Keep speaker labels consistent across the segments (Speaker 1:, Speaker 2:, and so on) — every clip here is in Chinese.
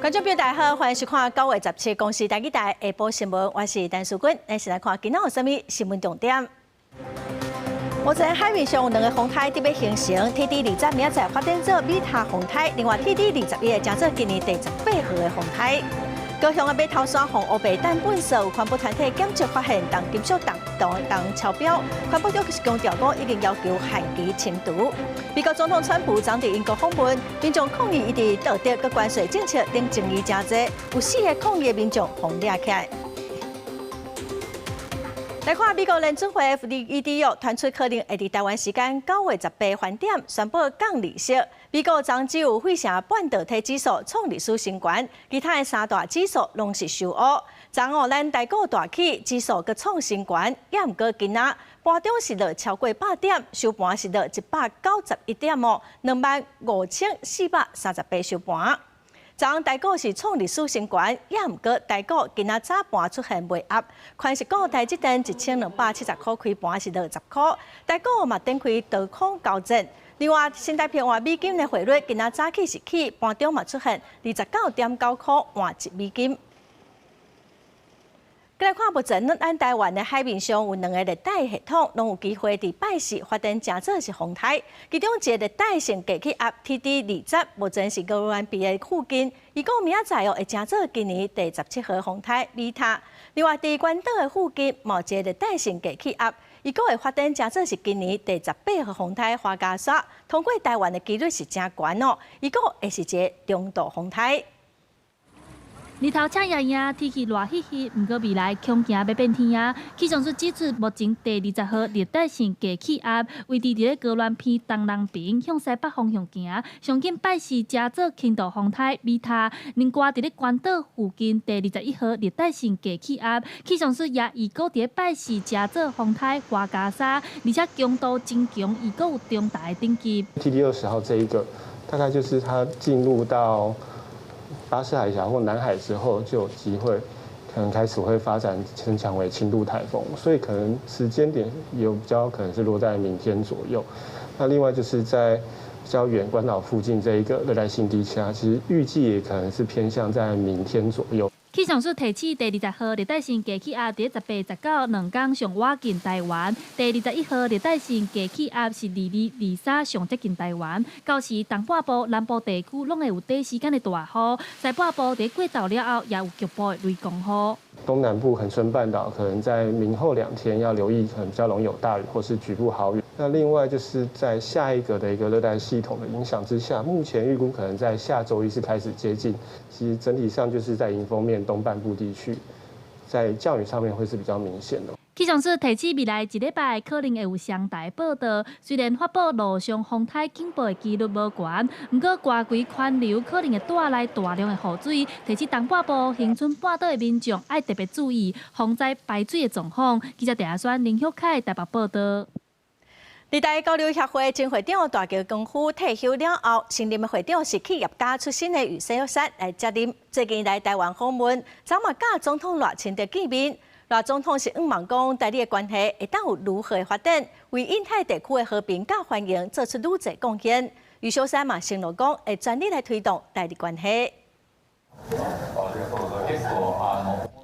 Speaker 1: 观众朋友大家好，欢迎收看9月17公视台记台下晡新闻，我是陈淑君，咱先来看今仔有啥物新闻重点。目前海面上有2个风台特别形成 ，TD20明仔发展做米塔风台，另外 TD21将做今年第18号的风台。高雄的马头山红乌白蛋本色有环保团体检测发现重金属重超标，环保局是强调讲已经要求限期清除。美国总统川普昨伫英国访问，民众抗议伊伫道德佮关税政策等争议真多，有4个抗议的民众互抓起来。来看美国联准会 FED 传出可能会伫台湾时间9月18返点宣布降利息。美国昨只有费城半导体指数创历史新高，其他的3大指数拢是收乌。昨咱台股大起，指数佮创新高，也毋过今仔盘中是落超过100点，收盘是落191点哦，25438收盘。昨台股是创历史新高，也毋过台股今仔早盘出现卖压，宽实股台积电1270块开盘是落10块，台股嘛顶开多空交战。另外，新台币换美金的汇率今仔早起是起，盘中嘛出现29.9块换1美金。再来看目前，咱台湾的海面上有2个热带系统，拢有机会伫拜四发展成做是风台。其中一个热带性低气压 TD20，目前是高湾鼻的附近，伊讲明仔载会成做今年第17号风台米塔。另外，伫关岛的附近，某一个热带性低气压，伊个会发展成做是今年第18号风台花加沙，通过台湾的几率是真高哦。伊个会是一个中度风台。
Speaker 2: 日头赤炎炎，天气热热热，不过未来恐惊要变天啊！气象署指出，目前第20号热带性低气压位置伫高原偏东南边，向西北方向行，上近拜四加做轻度风台米塔，另外伫关岛附近第21号热带性低气压，气象署也预告伫拜四加做风台花加沙，而且强度真强，预告有重大的等级。
Speaker 3: TD20号这一个，大概就是它进入到巴士海峡或南海之后，就有机会可能开始会发展增强为轻度台风，所以可能时间点有比较可能是落在明天左右。那另外就是在比较远关岛附近这一个热带性低气压，其实预计也可能是偏向在明天左右。
Speaker 2: 气象署提醒，第20号热带性低气压伫18、19两天上挖近台湾；第21号热带性低气压是22、23上接近台湾。到时东半部、南部地区拢会有短时间的大雨，西半部伫过昼了后也有局部的雷公雨。
Speaker 3: 东南部恒春半岛可能在明后2天要留意，可能比较容易有大雨或是局部豪雨。那另外就是在下一个的一个热带系统的影响之下，目前预估可能在下周一是开始接近。其实整体上就是在迎风面东半部地区，在降雨上面会是比较明显的。
Speaker 2: 气象署提醒，未来1礼拜可能会有上大报道。虽然发布路上风台警报的几率无悬，不过外围宽流可能会带来大量的雨水，提醒东半部、恒春半岛的民众要特别注意防灾排水的状况。记者陈亚轩、林秀凯台北报道。
Speaker 1: 历代交流协会前会长大桥功夫退休了后，新任的会长是企业家出身的余世山来接任。最近来台湾访问，昨嘛甲总统赖清德见面。赖总统是望讲，台日的关系会当有如何的发展，为印太地区的和平甲繁荣做出愈侪贡献。余秀山嘛承诺讲，会全力来推动台日关系。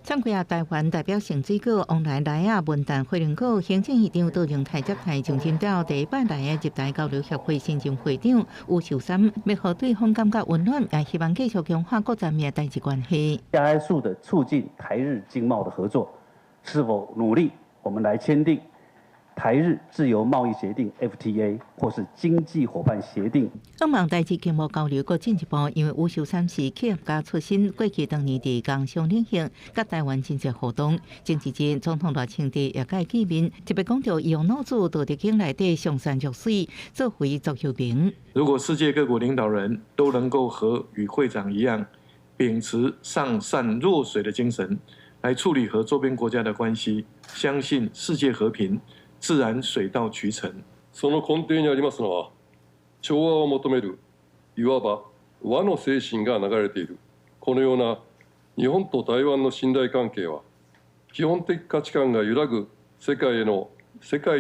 Speaker 4: 参加台湾代表性水果往来文旦会联果行政院长杜荣泰接待上深岛第100来的日台交流协会新任会长吴秀山，要互对方感觉温暖，也希望继续强化各方面的代际关系。
Speaker 5: 加速的促进台日经贸的合作，是否努力我们来签订台日自由贸易协定 FTA 或是经济伙伴协定。
Speaker 4: 希望代志经贸交流更进一步，因为吴秀山是企业家出身，过去当年伫工商领域甲台湾亲切互动。前几日总统赖清德也甲伊见面，特别讲到伊用脑子道德经内底上善若水，做回作休平。
Speaker 6: 如果世界各国领导人都能够和与会长一样，秉持上善若水的精神，来处理和周边国家的关系，相信世界和平自然水到渠成。
Speaker 7: その根底にありますのは、調和を求める、いわば和の精神が流れている。このような日本と台湾の信頼関係は、基本的価値観が揺らぐ世界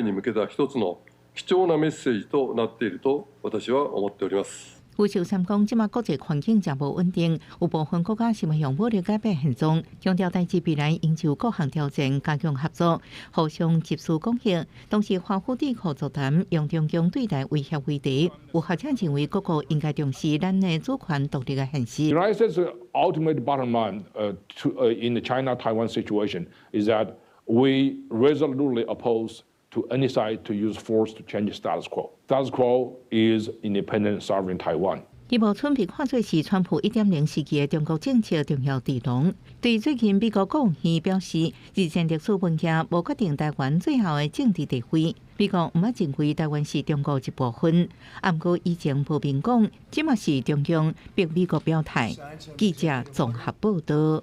Speaker 7: に向けた一つの貴重なメッセージとなっていると私は思っております。
Speaker 4: 吴秀三讲，即马国际环境真无稳定，有部分国家想要用武力改变现状，强调代志必然应就各项挑战加强合作，互相集思广益。同时，华府对口座谈，用中共对待威胁为题。有学者认为，各国应该重视咱的主权独立的现实。
Speaker 8: The United States' ultimate bottom line in the China-Taiwan situation is that we resolutely oppose to any side to use force to change the status quo. Status quo is independent, sovereign Taiwan.
Speaker 4: 伊无准被看作是川普1.0时期的中国政策重要地龙。对最近美国国务院表示，日前历史文件无决定台湾最后的政治地位。美国毋捌认为台湾是中国一部分，毋过以前无明讲，即嘛是中共逼美国表态。记者综合报道。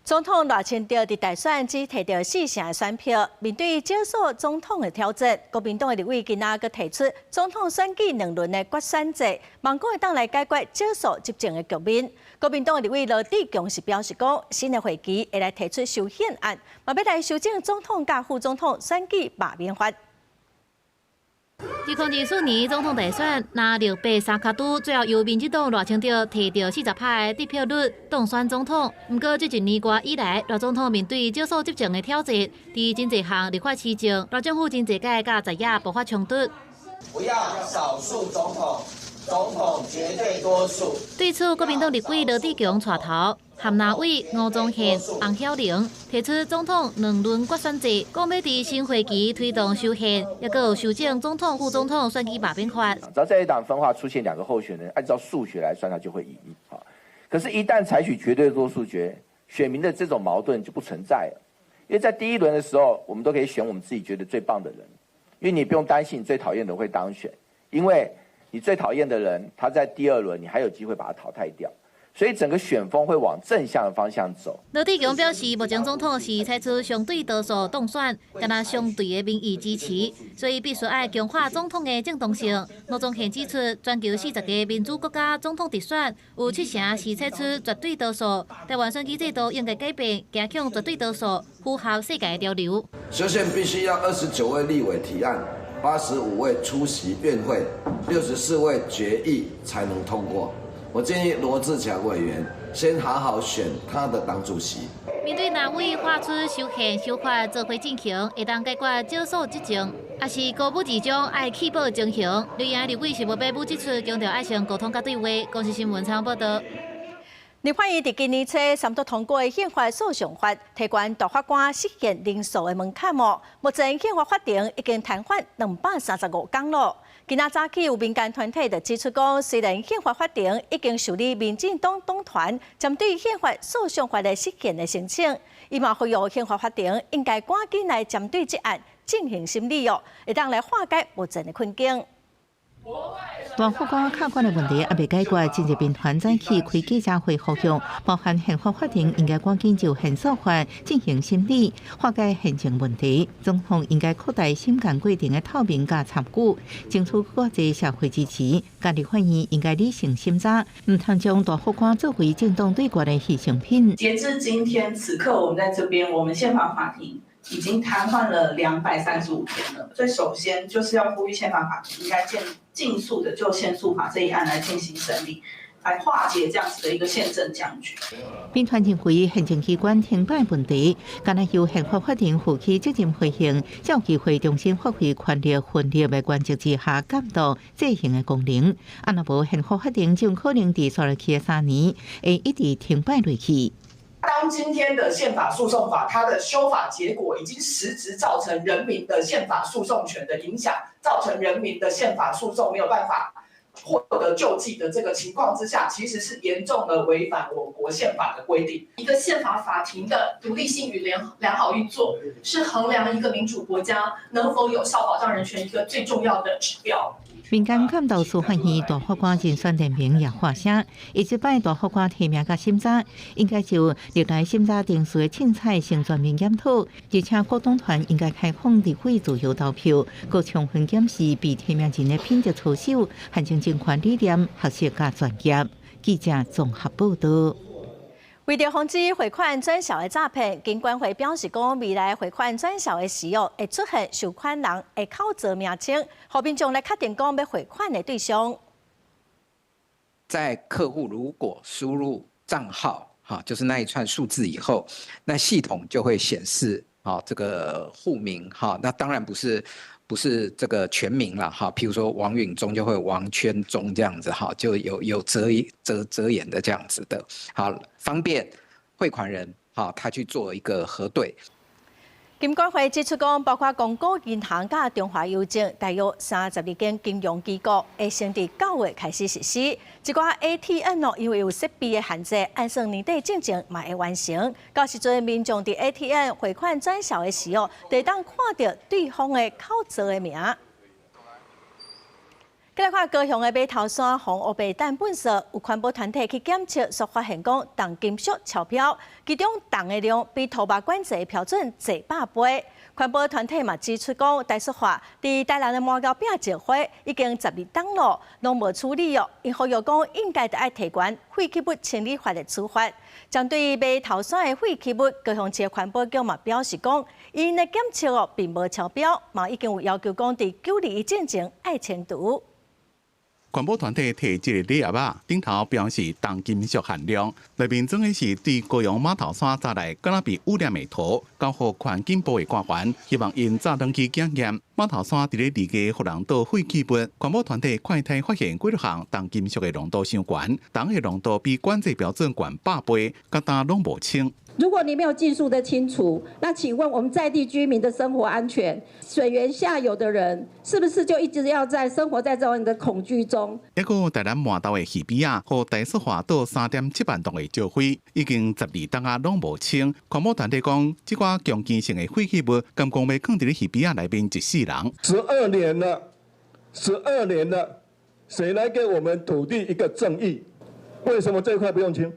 Speaker 1: 总统赖清德伫大选只摕到4成的选票，面对少数总统的挑战，国民党的立委今仔佮提出总统选举2轮的决选制，望讲会当来解决少数执政的局面。国民党的立委罗致强是表示讲，新的会期会来提出修宪案，嘛要来修正总统甲副总统选举罢免法。
Speaker 2: 2024年总统大选，拿683卡都，最后由民进党赖清德摕到40趴的得票率当选总统。不过，这1年多以来，赖总统面对少数执政的挑战，伫真侪项立法事情，赖政府真侪届甲在野爆发冲突。
Speaker 9: 不要少数总统，总统绝对多数。
Speaker 2: 对此，国民党立委罗致强带头。含纳委吴宗宪、洪晓玲提出总统2轮决选制，讲要伫新会期推动修宪，也佮有修正总统、副总统选举罢免法。
Speaker 9: 只要在一党分化出现2个候选人，按照数学来算，他就会赢啊。可是，一旦采取绝对多数决，选民的这种矛盾就不存在了。因为在第1轮的时候，我们都可以选我们自己觉得最棒的人，因为你不用担心你最讨厌的人会当选，因为你最讨厌的人，他在第2轮你还有机会把他淘汰掉。所以整个选风会往正向的方向走。
Speaker 2: 罗致强表示，目前总统是采取相对多数当选，敢若相对的民意支持，所以必须要强化总统的正当性。吴宗宪指出，全球40个民主国家总统直选有7成是采取绝对多数，台湾选举制度应该改变，加强绝对多数，符合世界的潮流。
Speaker 10: 修宪必须要29位立委提案，85位出席院会，64位决议才能通过。我建议罗致强委员先好好选他的党主席。
Speaker 2: 面对南委发出修宪修法做回进行，会当解决少数执政，也是高步自终爱弃保情形。刘言立委是无被补指出，强调爱上沟通甲对话。公司新闻参报道。
Speaker 1: 立法院伫今年初3读通过的宪法诉讼法，提高大法官释宪人数的门槛目前宪法法庭已经瘫痪235天了。今仔早起有民间团体就指出讲，虽然宪法法庭已经受理民进党党团针对宪法诉讼法的释宪的申请，伊嘛呼吁宪法法庭应该赶紧来针对这案进行审理会当来化解目前的困境。
Speaker 4: 大法官客观的问题还未解决，政治兵团早起开记者会呼吁，包含宪法法庭应该赶紧就宪诉法进行审理，化解现情问题。总统应该扩大审监过程的透明加参与，争取国际社会支持。家立法院应该理性审查，唔通将大法官作为政党对决的牺牲品。
Speaker 11: 截至今天此刻，我们在这边，我们宪法法庭已经瘫痪了235天了。所以首先就是要呼吁宪法法庭应该尽速的就宪诉法这一案来进行审理，来化解这样子的一个宪政僵局。
Speaker 4: 兵团认为行政机关停摆问题，敢若由宪法法庭负起责任回应，照机会重新发挥权力分立的原则之下监督执行的功能。若无宪法法庭就可能伫接落去的3年会一直停摆落去。
Speaker 11: 当今天的宪法诉讼法，它的修法结果已经实质造成人民的宪法诉讼权的影响，造成人民的宪法诉讼没有办法获得救济的这个情况之下，其实是严重的违反我国宪法的规定。
Speaker 12: 一个宪法法庭的独立性与良好运作，是衡量一个民主国家能否有效保障人权一个最重要的指标。
Speaker 4: 民间感到司法院大法官人选提名也发声，伊即摆大法官提名甲审查，应该就历来审查定数的凊彩先全面检讨，而且各党团应该开放立委自由投票，佮充分检视被提名人的品质操守、行政政权理念、学识甲专业。记者综合报道。
Speaker 1: 为了防止汇款转销的诈骗，金管会表示讲，未来汇款转销的时候会出现收款人的口座名称，后民众来确定讲要汇款的对象。
Speaker 13: 在客户如果输入账号，就是那一串数字以后，那系统就会显示这个户名，那当然不是这个全名了，譬如说王允中就会王圈中这样子，就有遮掩的这样子的，好方便汇款人他去做一个核对。
Speaker 1: 金管会指出讲，包括公股银行甲中华邮政，大约32间金融机构，会先伫9月开始实施。一寡 ATM 因为有设备的限制，按算年底进程嘛会完成。到时阵民众伫 ATM 汇款转销的时候，得当看到对方的口罩的名。再来看高雄的码头山红乌白蛋本色，有环保团体去检测，所发现讲重金属超标，其中重的量比土木管制标准100倍。环保团体嘛指出讲，台塑化伫台南的麻膏饼石灰已经12档了，拢无处理哦。因呼吁讲应该得爱提悬废弃物清理法的处罚。针对码头山的废弃物，高雄市环保局嘛表示讲，因的检测哦并无超标，嘛已经有要求讲伫9日以前爱清除。
Speaker 14: 环保团体摕这个礼盒啊，顶头表示重金属含量，内面装的是对高雄码头山早来敢若被污染的土，交互环境保卫官员，希望因早登去检验码头山伫咧离家互人倒废弃物。环保团体快筛发现几多项重金属的浓度相悬，重的浓度比管制标准悬100倍，各单拢无清。
Speaker 15: 如果你没有技术的清除，那请问我们在地居民的生活安全，水源下游的人是不是就一直要生活在这样的恐惧中？
Speaker 14: 一个台南麻豆的鱼边啊，和台塑化倒3.7万吨的石灰，已经12档啊拢无清。环保团体讲，这寡强基性的废弃物，敢讲要放伫咧鱼边啊内面一世人。
Speaker 16: 12年了，12年了，谁来给我们土地一个正义？为什么这一块不用清？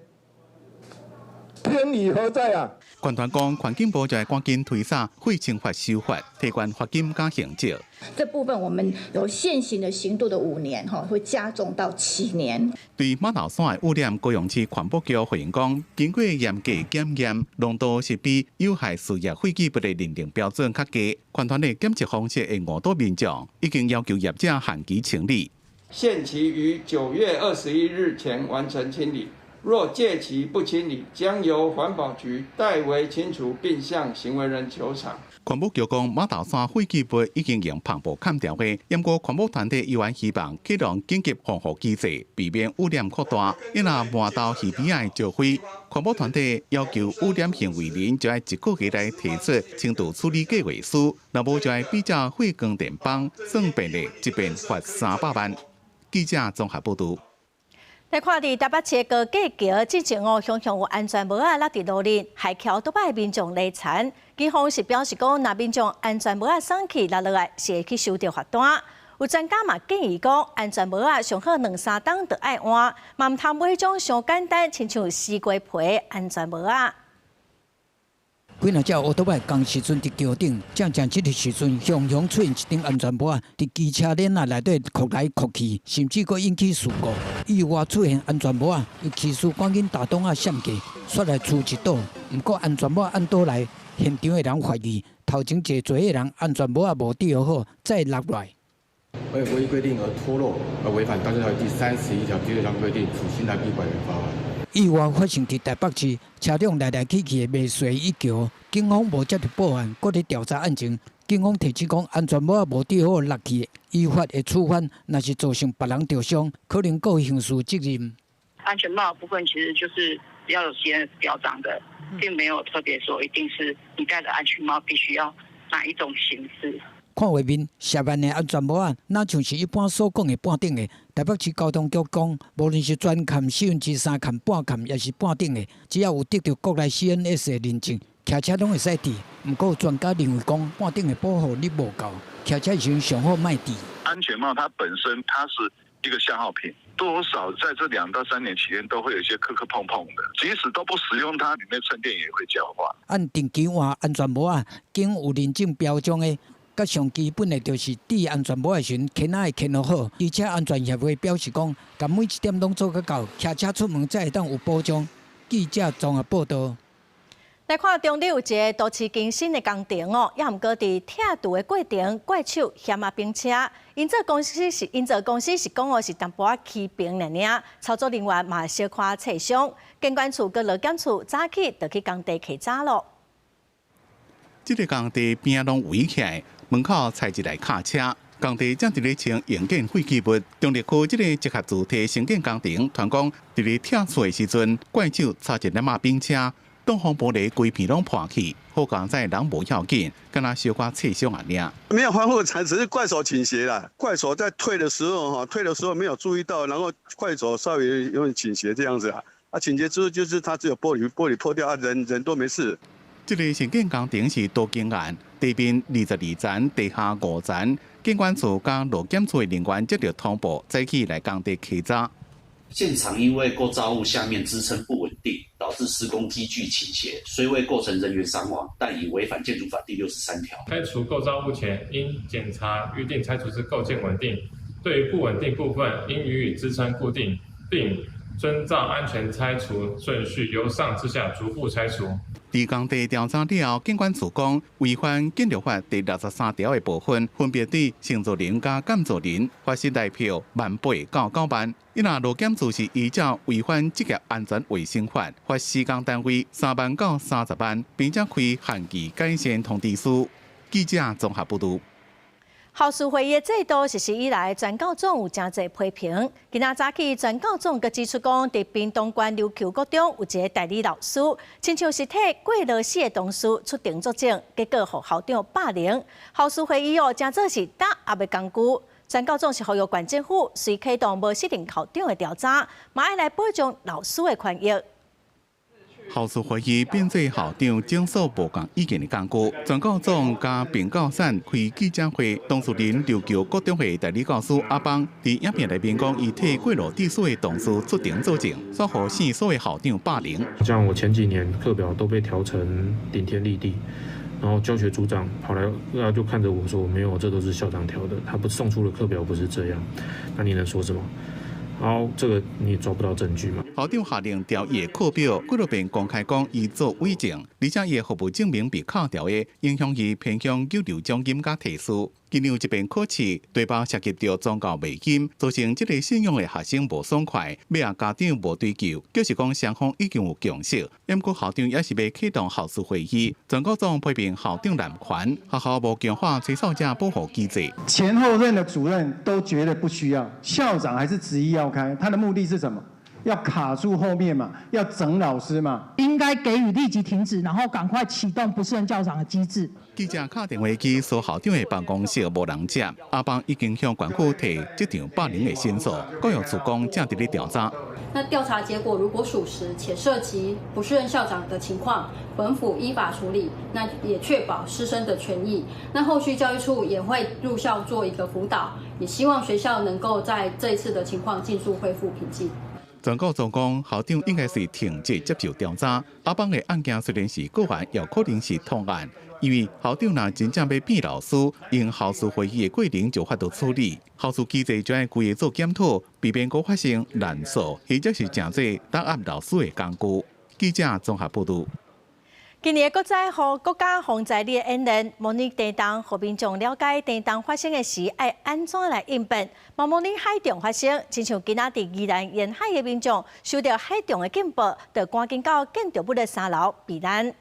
Speaker 16: 天理何在啊？
Speaker 14: 管团讲，环境部就要赶紧推啥废清法修法，提悬罚金加刑责。
Speaker 17: 这部分我们有现行的刑度的5年，会加重到7年。
Speaker 14: 对码头山的污染，高雄市环保局回应讲，经过严格检验，浓度是比有害事业废弃物的认定标准较低。管团的检测方式会误导民众，已经要求业者限期清理，
Speaker 18: 限期于9月21日前完成清理。若届期不清理，将由环保局代为清除，并向行为人求偿。
Speaker 14: 环保局讲，码头山废弃物已经用篷布砍掉的，不过环保团体依然希望启动紧急防护机制，避免污染扩大。因若麻豆鱼边的石灰，环保团体要求污染行为人就要1个月内提出清除处理计划书，若无就要比照废光电棒算便的一遍罚300万。记者综合报道。
Speaker 1: 来看伫台北市高架桥之前哦，常常有安全帽啊落伫路面，害桥倒摆民众累惨。警方是表示讲，若民众安全帽啊送去落来，是会去收到罚单。有专家嘛建议讲，安全帽啊上好2-3档就爱换，嘛毋通买种上简单，亲像西瓜皮安全帽啊。
Speaker 19: 几若只乌托邦同时阵伫桥顶，正这个时阵，雄雄出现一顶安全帽啊，伫机车链啊内底扩来扩去，甚至佫引起事故。意外出现安全帽啊，有技术赶紧打洞啊闪过，煞来出一倒。毋过安全帽按倒来，现场的人怀疑头前坐的人安全帽啊无戴好，再落来。
Speaker 20: 为违规定而脱落，而违反《道路条例》第31条第2项规定，处新台币100元罚款。
Speaker 19: 意外发生伫台北市，车辆来去的未遂一桥，警方无接到报案，搁咧调查案情。警方提起讲，安全帽无戴好落去，依法会处分。若是造成别人受伤，可能告刑事责任。
Speaker 21: 安全帽的部分其实就是要有些标章的，并没有特别说一定是你戴的安全帽必须要哪一种形式。
Speaker 19: 看画面，涉案的安全帽啊，哪像是一般所讲的半顶的？台北市交通局讲，无论是专砍、4分之3砍、半砍，也是半顶的，只要有得到国内 CNS 的认证，骑车拢会使戴。不过专家认为讲，半顶的保护力无够，骑车时上好卖戴。
Speaker 22: 安全帽它本身它是一个消耗品，多少在这2到3年期间都会有一些磕磕碰碰的，即使都不使用它，里面衬垫也会焦化。
Speaker 19: 按定期换安全帽啊，经有认证标章的。甲上基本的就是戴安全帽的时阵，牵仔会牵落好。而且安全协会表示讲，甲每一点拢做较到，骑车出门才会当有保障。记者综合报道。
Speaker 1: 来看中里有一个都市更新的工程哦，也毋过伫拆除的过程，怪手险啊并车，因这公司是讲哦是淡薄仔欺骗尔尔，操作人员嘛小可切伤，监管处佮劳检处早起就去工地稽查咯。
Speaker 14: 这个工地边拢围起来，门口踩一台卡车。工地正伫咧清营建废弃物，中立区这个集合主体承建工程，团讲伫咧拆除的时阵，怪手插一辆马兵车，挡风玻璃规片拢破去，好工在人无要紧，敢若小可切伤啊尔。
Speaker 3: 没有防护伞，只是怪手倾斜啦。怪手在退的时候没有注意到，然后怪手稍微有点倾斜这样子啊。倾斜之后就是它只有玻璃破掉啊，人都没事。
Speaker 14: 这个承建工程是多间案，地面22层，地下5层。监管处甲劳检处的人员接到通报，早起来工地稽查。
Speaker 5: 现场因为构造物下面支撑不稳定，导致施工机具倾斜，虽未构成人员伤亡，但已违反建筑法第63条。
Speaker 23: 拆除构造物前，应检查预定拆除之构件稳定，对于不稳定部分，应予以支撑固定，并遵照安全拆除顺序，由上至下逐步拆除。
Speaker 14: 伫工地调查了，监管处讲违反建筑法第63条的部分，分别对承造人加监造人罚新台票1,800到9万。若劳检处是依照违反职业安全卫生法，罚施工单位3万到30万，并且开限期改善通知书。记者综合报道。
Speaker 1: 校事会议的制度实施以来，全教总有真侪批评。今仔早起，全教总佮指出讲，伫屏东县琉球国中有一个代理老师，亲像是替过劳死的同事出庭作证，结果互校长霸凌。校事会议真做是打压的工具。全教总是呼吁县政府随启动无适任校长的调查，嘛要来保障老师的权益。
Speaker 14: 校事会议变做校长整肃无共意见的工具，全教总加屏教省开记者会，当事人琉球国中的代理教师阿邦伫影片内面讲，伊替过劳致死的同事出庭作证，说互姓所的校长霸凌。
Speaker 24: 像我前几年课表都被调成顶天立地，然后教学组长跑来，就看着我说：“没有，这都是校长调的，他不送出的课表不是这样。”那你能说什么？然后这个你也抓不到证据嘛？
Speaker 14: 校长下令调伊的课表，纪录片公开讲伊做伪证，而且伊的服务证明被扣掉的，影响伊偏向有留奖金加提速。今年有一篇考试，对方涉及到宗教迷金，造成这个信用的学生无爽快，要家长无追究，就是讲双方已经有共识。不过校长也是要启动校事会议，全国总批评校长滥权，学校无强化吹哨者保护机制。
Speaker 25: 前后任的主任都觉得不需要，校长还是执意要开，他的目的是什么？要卡住后面嘛，要整老师嘛，
Speaker 26: 应该给予立即停止，然后赶快启动不适任校长的机制。
Speaker 14: 记者打电话去苏校长的办公室，无人接。阿邦已经向管区提这场霸凌的申诉，教育处讲正伫咧调查。
Speaker 27: 那调查结果如果属实且涉及不适任校长的情况，本府依法处理，那也确保师生的权益。那后续教育处也会入校做一个辅导，也希望学校能够在这一次的情况尽速恢复平静。
Speaker 14: 全国总讲，校长应该是停职接受调查。阿邦的案件虽然是个案，也可能是通案，因为校长若真正要变老师，用校事会议的过程就法度处理。校事机制就要规个做检讨，避免再发生滥诉，或者是真侪打压老师的工具。记者综合报道。
Speaker 1: 今年国在和国家防灾力演练，模拟地震，和民众了解地震发生的时要安怎来应变。嘛模拟海中发生，亲像今仔伫宜兰沿海的民众收到海中的警报，就赶紧到建筑物的3楼避难。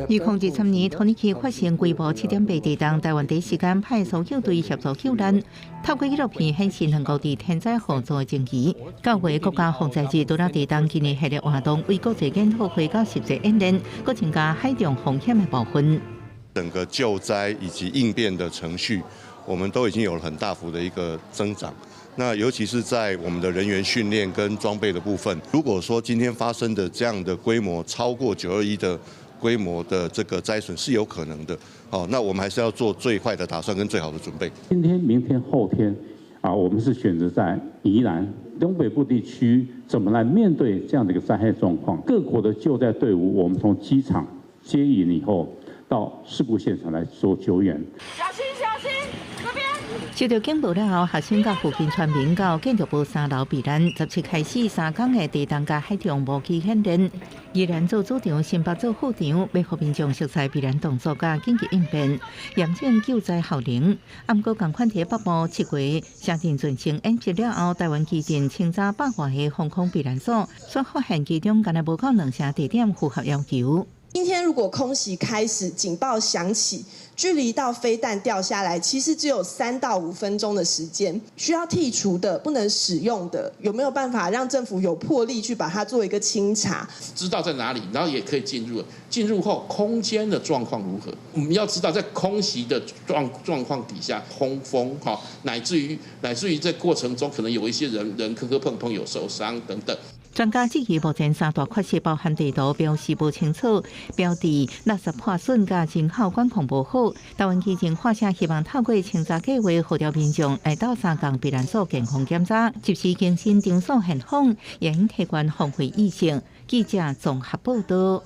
Speaker 4: 2023年土耳其发生规模7.8地震，台湾第一时间派搜救队协助救难。透过纪录片显示，能够伫天灾互助的情谊。9月国家防灾日多拉地震今年系列活动，为国际研讨会甲实际演练，搁增加海中风险的部分。
Speaker 28: 整个救灾以及应变的程序，我们都已经有了很大幅的一个增长。那尤其是在我们的人员训练跟装备的部分，如果说今天发生的这样的规模超过921的规模的这个灾损是有可能的，那我们还是要做最坏的打算跟最好的准备。
Speaker 29: 今天、明天、后天，我们是选择在宜兰东北部地区怎么来面对这样的一个灾害状况。各国的救灾队伍，我们从机场接引以后，到事故现场来做救援。
Speaker 26: 小心，小心，这边。
Speaker 4: 受到警报了后，学生甲附近村民到建筑部3楼避难。17开始3天的地动甲海中无期限练。宜兰做组长，新北做副长，要互民众熟悉避难动作甲紧急应变，严正救灾效能。不过，同款伫北部7月下定进行演习了后，台湾基进清查100外个防空避难所，所发现其中敢若无够2成地点符合要求。
Speaker 2: 今天如果空袭开始，警报响起，距离到飞弹掉下来，其实只有3到5分钟的时间。需要剔除的、不能使用的，有没有办法让政府有魄力去把它做一个清查？
Speaker 6: 知道在哪里，然后也可以进入。进入后空间的状况如何？我们要知道在空袭的状况底下，通风哈，乃至于在过程中可能有一些人磕磕碰碰有受伤等等。
Speaker 4: 专家质疑目前3大缺失包含地图标示不清楚、标示垃圾破损甲人口管控不好。台湾基进发声希望透过清查计划，号召民众来到3港避难所健康检查，及时更新场所现况，也应提悬防卫意识。记者综合报道。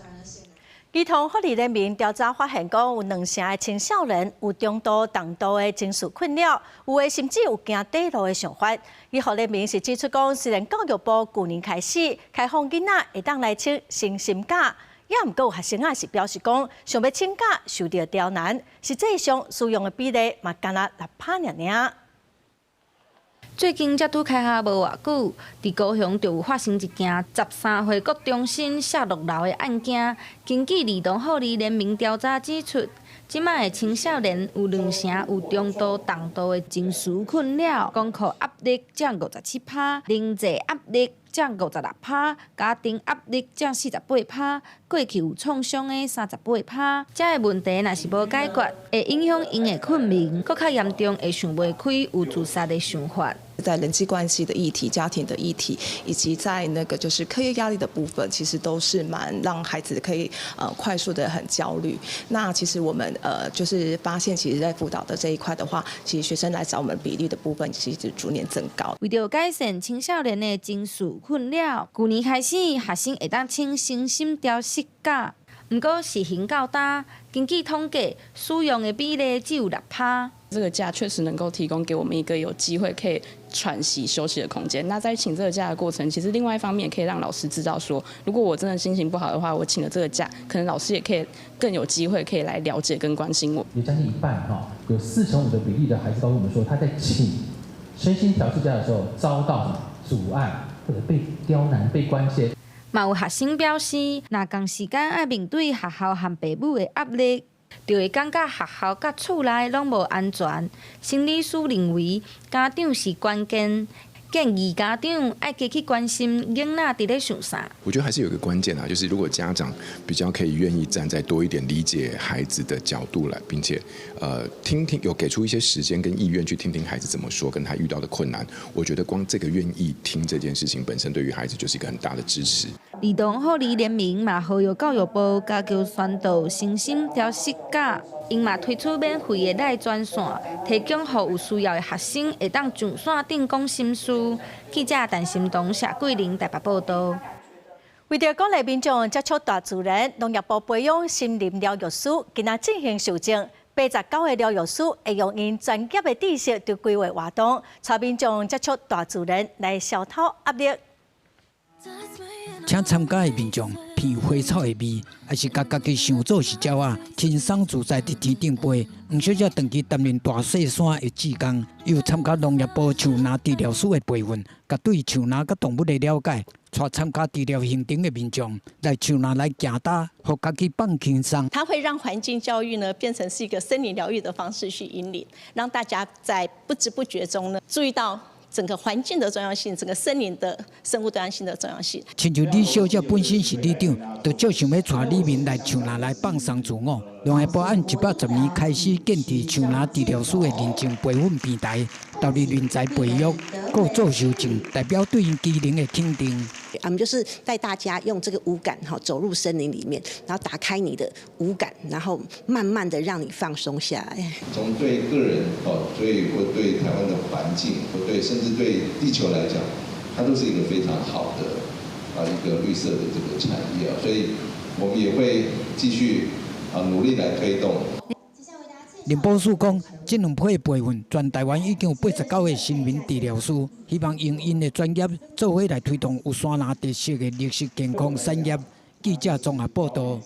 Speaker 1: 儿童福利联盟调查发现，讲有2成的青少年有中度、重度的情绪困扰，有的甚至有行地路的想法。儿福联盟是指出讲，虽然教育部去年开始开放囡仔会当来请身心假，也毋过有学生是表示讲，想要请假受到刁难，实际上使用的比例嘛，干那6%尔。
Speaker 7: 最近才拄开学无偌久，伫高雄就有发生一件13岁国中生下落楼的案件。根据儿童福利联盟调查指出，即卖的青少年有2成有中度、重度的情绪困扰，功课压力占57%，经济压力占56%，家庭压力占48%，过去有创伤的38%。这个问题若是无解决，会影响因的困眠，搁较严重会想袂开，有自杀的想法。
Speaker 8: 在人际关系的议题、家庭的议题，以及在那个就是课业压力的部分，其实都是蛮让孩子可以快速的很焦虑。那其实我们就是发现，其实在辅导的这一块的话，其实学生来找我们比例的部分其实逐年增高。
Speaker 7: 为了改善青少年的情绪困扰，去年开始学生会当请身心调适假，不过实行较大，根据统计，使用的比例只有6%。
Speaker 9: 这个假确实能够提供给我们一个有机会可以喘息休息的空间。那在请这个假的过程，其实另外一方面可以让老师知道说，如果我真的心情不好的话，我请了这个假，可能老师也可以更有机会可以来了解跟关心我。
Speaker 10: 有将近一半有4成5的比例的孩子告诉我们说，他在请身心调适假的时候遭到阻碍或者被刁难、被关切。
Speaker 7: 嘛有学生表示，若共时间要面对学校和父母的压力，就会感觉学校甲厝内拢无安全。心理师认为，家长是关键，建议家长爱加去关心囡仔伫咧想啥。
Speaker 11: 我觉得还是有一个关键啊，就是如果家长比较可以愿意站在多一点理解孩子的角度来，并且听有给出一些时间跟意愿去听听孩子怎么说，跟他遇到的困难，我觉得光这个愿意听这件事情本身，对于孩子就是一个很大的支持。
Speaker 7: 儿童福利联盟嘛呼吁教育部加强宣导身心调适假，因嘛推出免费的赖专线，提供予有需要的学生会当上线顶讲心事。记者陈心东、谢桂玲台北报道。
Speaker 1: 为着鼓励民众接触大自然，农业部培养森林疗愈师，今仔进行受证。89个疗愈师会用因专业的知识对规划活动，带民众接触大自然来消除压力。
Speaker 19: 请参加的民众闻花草的味，还是甲家己想做是鸟仔，轻松自在伫天顶飞。黄小姐长期担任大细山的志工，又参加农业部树林治疗师的培训，甲对树林甲动物的了解，带参加治疗行程的民众来树林来行踏，互家己放轻松。
Speaker 2: 它会让环境教育呢变成是一个森林疗愈的方式去引领，让大家在不知不觉中呢注意到整个环境的重要性，整个森林的生物多样性的重要性。
Speaker 19: 亲像李小姐本身是里长，就就想要带里民来树林来放松自我。农业部按110年开始建立树林治疗师的认证培训平台，投入人才培育，各做修正，代表对因技能的肯定。
Speaker 12: 我们就是带大家用这个五感走入森林里面，然后打开你的五感，然后慢慢的让你放松下来。
Speaker 13: 从对个人对台湾的环境，甚至对地球来讲，它都是一个非常好的一个绿色的这个产业所以我们也会继续努力来推动。
Speaker 19: 林博士讲，这两批的培训，全台湾已经有89个新民治疗师，希望用因的专业做伙来推动有山南特色的绿色健康产业。记者综合报道。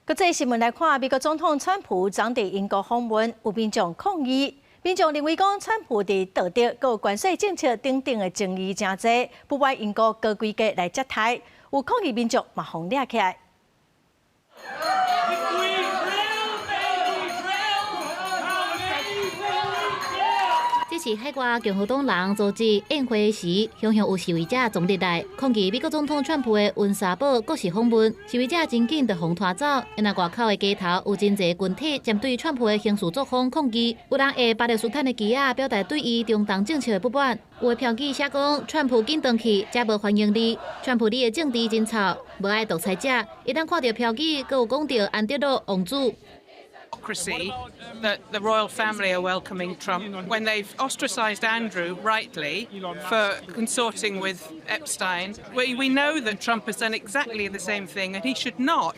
Speaker 1: 国际新闻来看，美国总统川普将伫英国访问，有民众抗议。民众认为讲，川普伫道德、佮关税政策等等的争议真多，不外英国高规格来接待，有抗议民众嘛轰掠起来。
Speaker 3: 这是海外共和党人组织宴会时，向有示威者总入来抗议美国总统川普的温莎堡国事访问。示威者真紧就互拖走，因为外口的街头有真侪群体针对川普的行事作风抗议，有人下巴勒斯坦的旗仔表达对伊中东政策的不满。有的票据写讲，川普紧回去，才无欢迎你。川普你的政治真臭，无爱独裁者。一旦看到票据，佮有讲到安德鲁王子。
Speaker 5: That the royal family are welcoming Trump when they've ostracised Andrew rightly for consorting with Epstein. We know that Trump has done exactly the same thing and he should not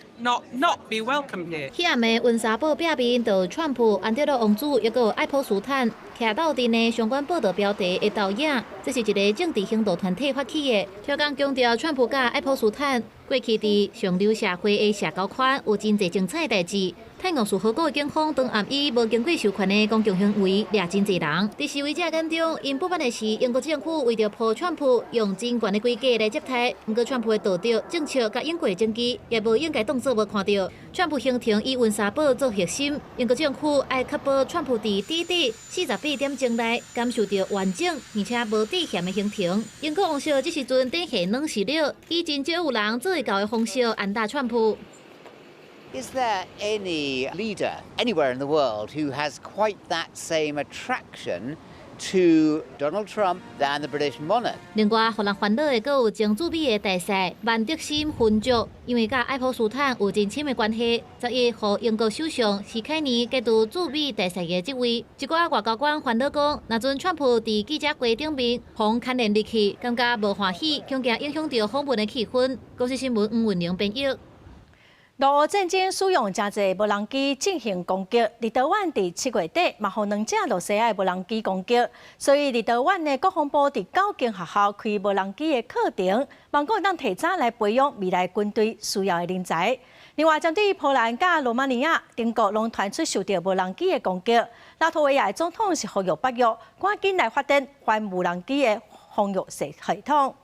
Speaker 5: be welcomed here.
Speaker 3: 去暗的温莎堡壁面，就川普、安德鲁王子，抑个爱普斯坦徛斗阵的相关报道标题的倒影，这是一个政治行动团体发起的，超讲强调川普甲爱普斯坦过去伫上流社会的社交圈有真侪精彩的代志。泰国属何国的警方当暗以无经过授权的公共行为掠真侪人。伫示威者眼中，因不满的是英国政府为着破川普，用真悬的规格来接待。不过川普的道德、政策甲英国的政绩，也无应该当作无看到。川普行程以温莎堡做核心，英国政府爱确保川普伫48点钟内感受到完整而且无底线的行程。英国王室这时阵等下软实力，以真少有人做会到的方式安打川普。
Speaker 15: Is there any leader anywhere in the world who has quite that same attraction to Donald Trump than the British monarch?
Speaker 3: 另外，互人烦恼的，阁有前驻美的大使曼德森勋爵，因为甲爱普斯坦有真亲的关系，10月互英国首相史凯尼解除驻美大使的职位。一寡外交官烦恼讲，若阵川普伫记者会顶面互牵连入去，感觉无欢喜，恐惊影响到访问的气氛。国际新闻黄云玲编译。
Speaker 1: 俄乌战争使用真侪无人机进行攻击，立陶宛伫7月底嘛，互2架罗西亚无人机攻击，所以立陶宛的国防部伫9间学校开无人机的课程，望讲当提早来培养未来军队需要的人才。另外，针对波兰甲罗马尼亚，中国拢传出受到无人机的攻击，拉脱维亚总统是呼吁北约赶紧来发展反无人机的防御系统。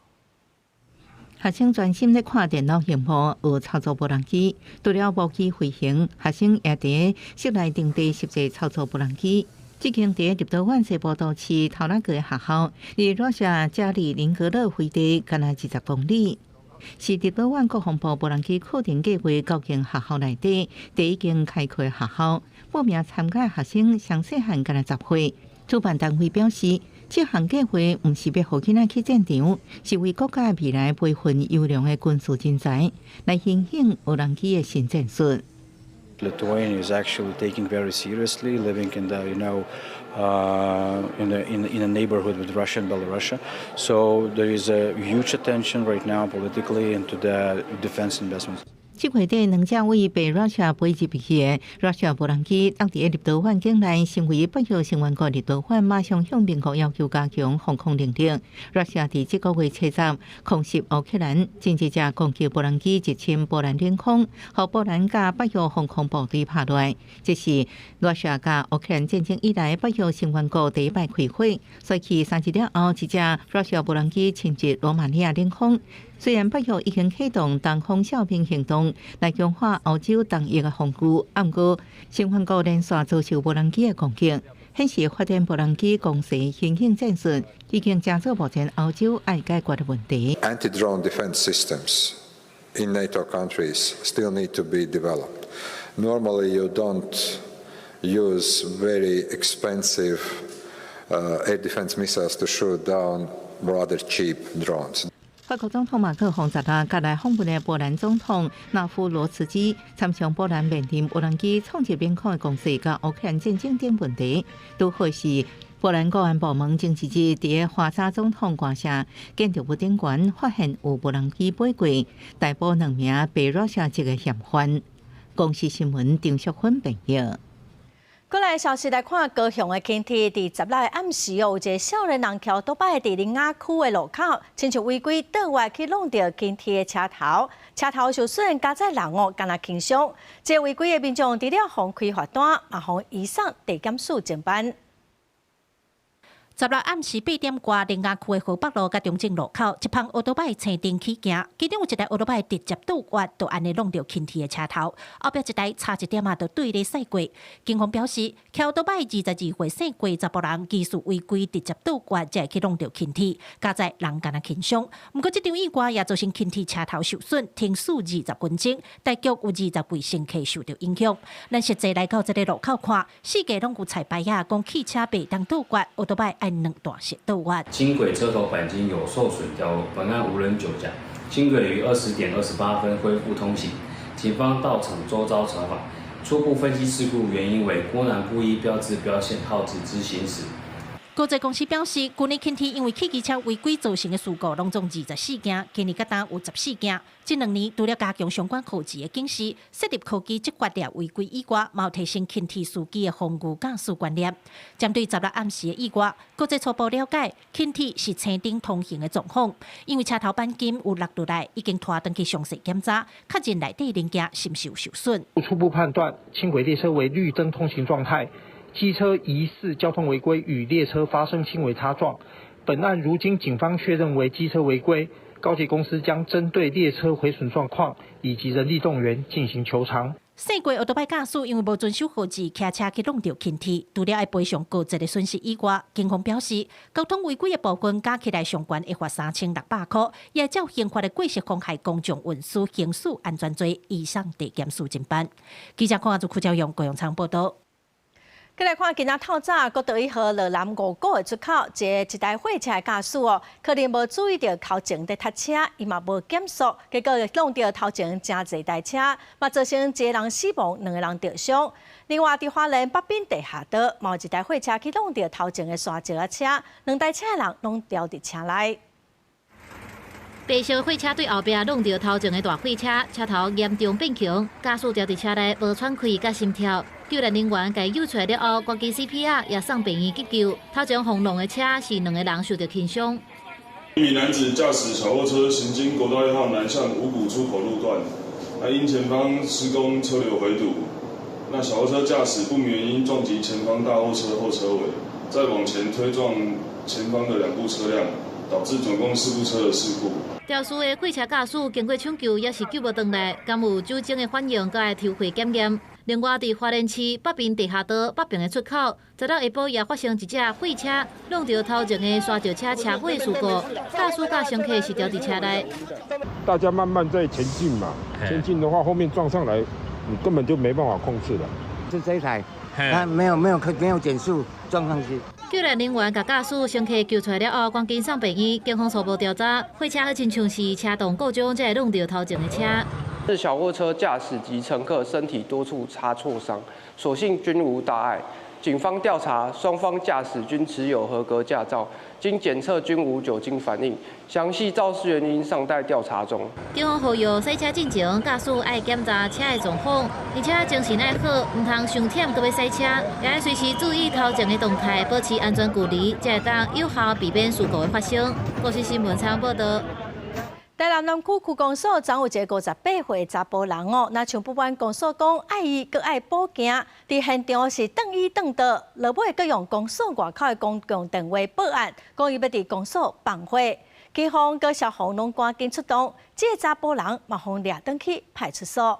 Speaker 4: 学生专心咧看电脑荧幕，学操作无人机。除了无机飞行，学生也伫室内定地实际操作无人机。即间伫立陶宛西部都市陶拉格的学校，离罗西亚加里宁格勒飞地仅20公里，是立陶宛国防部无人机课程计划9间学校内底第一间开课的学校。报名参加学生上细汉仅10岁。主办单位表示，这项计划毋是要互囡仔去战场，是为国家未来培训优良的军事人才，来形成无人机的新战术。
Speaker 16: Lithuania is actually taking very seriously, living in the in a neighborhood with Russia and Belarus. So there is a huge attention right now politically into the defense investments.
Speaker 4: 7月底，2架为被罗西亚飞入去的罗西亚无人机，当地立陶宛境内成为北约成员国立陶宛马上向美国要求加强防空能力。罗西亚伫这个月7日空袭乌克兰，真正者攻击无人机入侵波兰领空，和波兰甲北约防空部队拍落。这是罗西亚甲乌克兰战争以来北约成员国第一摆开火，所以3日了后，一架罗西亚无人机侵入罗马尼亚领空。虽然北约已经启动东风小兵行动来强化欧洲东翼的防御，不过成员国连续遭受无人机的攻击，显示发展无人机攻势新兴战术已经加速目前欧洲爱解决的问题。
Speaker 17: Anti-drone defense systems in NATO countries still need to be developed. Normally, you don't use very expensive air defense missiles to shoot down rather cheap drones.
Speaker 4: 法国总统马克宏10日甲来访问的波兰总统纳夫罗茨基，参详波兰面临无人机冲击边境的攻势，甲乌克兰战争等问题。拄好是波兰国安部门前2日伫华沙总统官舍建筑物顶悬发现有无人机飞过，逮捕2名被罗西亚籍的嫌犯。公视新闻张淑芬报道。
Speaker 1: 过来消息来看，高雄的天气，伫10日暗时有一个少年人桥倒摆伫林雅区的路口，亲像违规倒外去弄到天梯的车头，车头受损，加载人干那轻伤。这违规的民众除了互开罚单，也互移送地检署侦办。
Speaker 14: 10日暗时8点过，林雅区的河北路甲中正路口，一旁奥多摆青灯起行，其中有一台奥多摆直接倒滑，就安尼弄到轻梯的车头，后壁一台差一点就对咧驶过。警方表示，骑奥多摆22岁姓郭查甫人技术违规，直接倒滑才会去弄到轻梯，加在人干那轻伤。不过，这场意外也造成轻梯车头受损，停驶20分钟，大局有20位乘客受到影响。咱实际来到这个路口看，四界拢有彩牌啊，讲汽车被当倒滑，奥多摆按2大石倒滑。
Speaker 18: 轻轨车头钣金有受损掉，本案无人酒驾。轻轨于20点28分恢复通行，警方到场周遭查访，初步分析事故原因为郭男故意标志标线号志之行驶。
Speaker 14: 高捷公司表示，去年轻梯因为汽机车违规造成的事故拢总24件，今年甲单有14件。这2年除了加强相关科技的警示，设立科技执法列违规以外，也有提升轻梯司机的防御驾驶观念。针对10日暗时的意外，高捷初步了解，轻梯是青灯通行的状况，因为车头钣金有落落来，已经拖登去详细检查，确认内底零件是否受损。
Speaker 20: 初步判断，轻轨列车为绿灯通行状态。机车疑似交通违规，与列车发生轻微擦撞。本案如今警方确认为机车违规，高捷公司将针对列车毁损状况以及人力动员进行求偿。
Speaker 14: 姓郭奥多摆驾驶因为无遵守号志，骑车去弄到轻梯，除了要赔偿高捷的损失以外，警方表示，交通违规的部分加起来上悬会罚3600块，也照刑法的过失妨害公众运输刑事安全罪，移送地检署侦办。记者看自邱朝阳、高永昌报道。
Speaker 1: 再来看今仔透早，国道1号落南5股的出口，一台货车的驾驶可能无注意到头前在塞车，伊嘛无减速，结果弄到头前真侪台车，嘛造成1个人死亡，2个人受伤。另外，伫花莲北滨地下道，嘛有一台货车去弄到头前的沙石车，2台车的人拢掉伫车内。
Speaker 3: 白色货车对后壁弄到头前的大货车，车头严重变形，驾驶掉伫车内无喘气甲心跳。救援人员甲救出来了后，关机 CPR 也送病院急救。头前轰隆的车是2个人受到轻伤。
Speaker 21: 一名男子驾驶小货车行经国道1号南向五股出口路段，因前方施工车流回堵，那小货车驾驶不明原因撞击前方大货车后车尾，再往前推撞前方的2部车辆，导致总共4部车的事故。
Speaker 3: 肇事的货车驾驶经过抢救也是救无回来，敢有酒精的反应，甲会抽血检验。另外，伫花莲市北滨地下道北边的出口，10日下晡也发生一只货车弄到头前的沙石车车祸事故，驾驶甲乘客是掉伫车内。
Speaker 22: 大家慢慢在前进嘛，前进的话，后面撞上来，你根本就没办法控制了。
Speaker 23: 是这一台，它没有减速撞上去。
Speaker 3: 救援人员甲驾驶乘客救出来了后，赶紧送病院。警方初步调查，货车好亲像是车动故障，才会弄到头前的车。
Speaker 24: 是小货车驾驶及乘客身体多处擦挫伤，所幸均无大碍。警方调查，双方驾驶均持有合格驾照，经检测均无酒精反应，详细肇事原因尚待调查中。
Speaker 3: 警方呼吁驶车进前，驾驶爱检查车的状况，而且精神爱好，唔通伤忝搁要驶车，也要随时注意头前的动态，保持安全距离，才会当有效避免事故的发生。国视新闻采访报道。
Speaker 1: 台南南区区公所昨有一个58岁查甫人那像不管公所讲爱伊，搁爱报警，伫现场是瞪伊瞪倒，落尾搁用公所外口的公共电话报案，讲伊要伫公所放火。警方搁消防拢赶紧出动，这个查甫人嘛互掠转去派出所。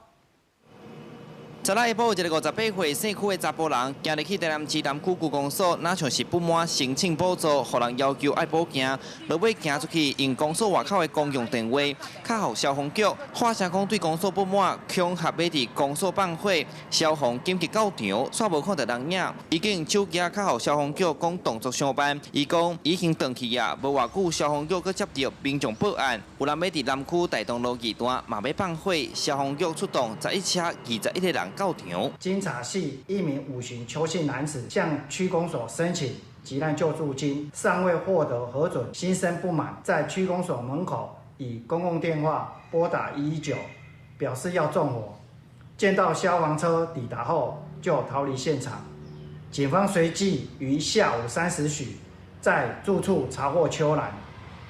Speaker 25: 昨日下晡，有一个58岁姓区的查甫人，今日去台南市南区区公所，那像是不满申请补助，互人要求爱报警，落尾行出去用公所外口的公用电话，卡互消防局发声讲对公所不满，恐吓要伫公所放火。消防紧急到场，却无看到人影，已经手机卡互消防局讲动作上班。伊讲已经断去啊，无偌久消防局搁接到民众报案，有人要伫南区大东路二段嘛要放火，消防局出动11车21个人。到场。
Speaker 27: 经查系一名5旬邱姓男子向区公所申请急难救助金，尚未获得核准，心生不满，在区公所门口以公共电话拨打119，表示要纵火。见到消防车抵达后，就逃离现场。警方随即于下午3时许在住处查获邱兰，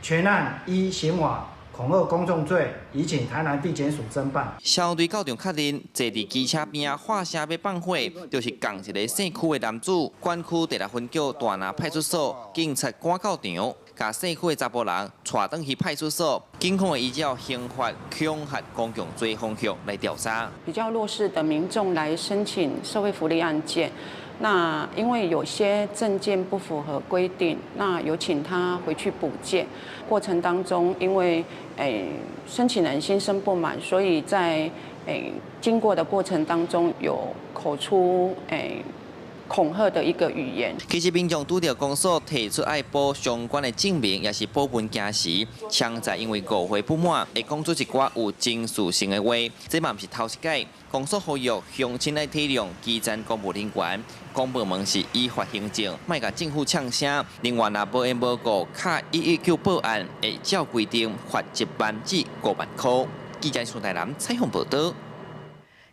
Speaker 27: 全案依刑法恐吓公众罪，移请台南地检署侦办。
Speaker 25: 消防队到场确认，坐伫机车边啊画声要放火，就是共一个姓区的男子。管区第6分局大拿派出所警察赶到场，甲姓区的查甫人带转去派出所。警方会依照刑法恐吓公共罪方向来调查。
Speaker 6: 比较弱势的民众来申请社会福利案件。那因为有些证件不符合规定，那有请他回去补件。过程当中，因为申请人心生不满，所以在经过的过程当中有口出恐吓的一个语言。
Speaker 25: 其实民众拄到公所提出爱补相关的证明，也是保本行事，常在因为误会不满，会讲出一寡有情绪性的话，这嘛不是头一届。公所呼吁乡亲来体谅基层公务人员，公部门是依法行政，莫甲政府呛声。另外，若无缘无故卡119报案，会照规定罚1万至5万块。记者苏台南采访报道。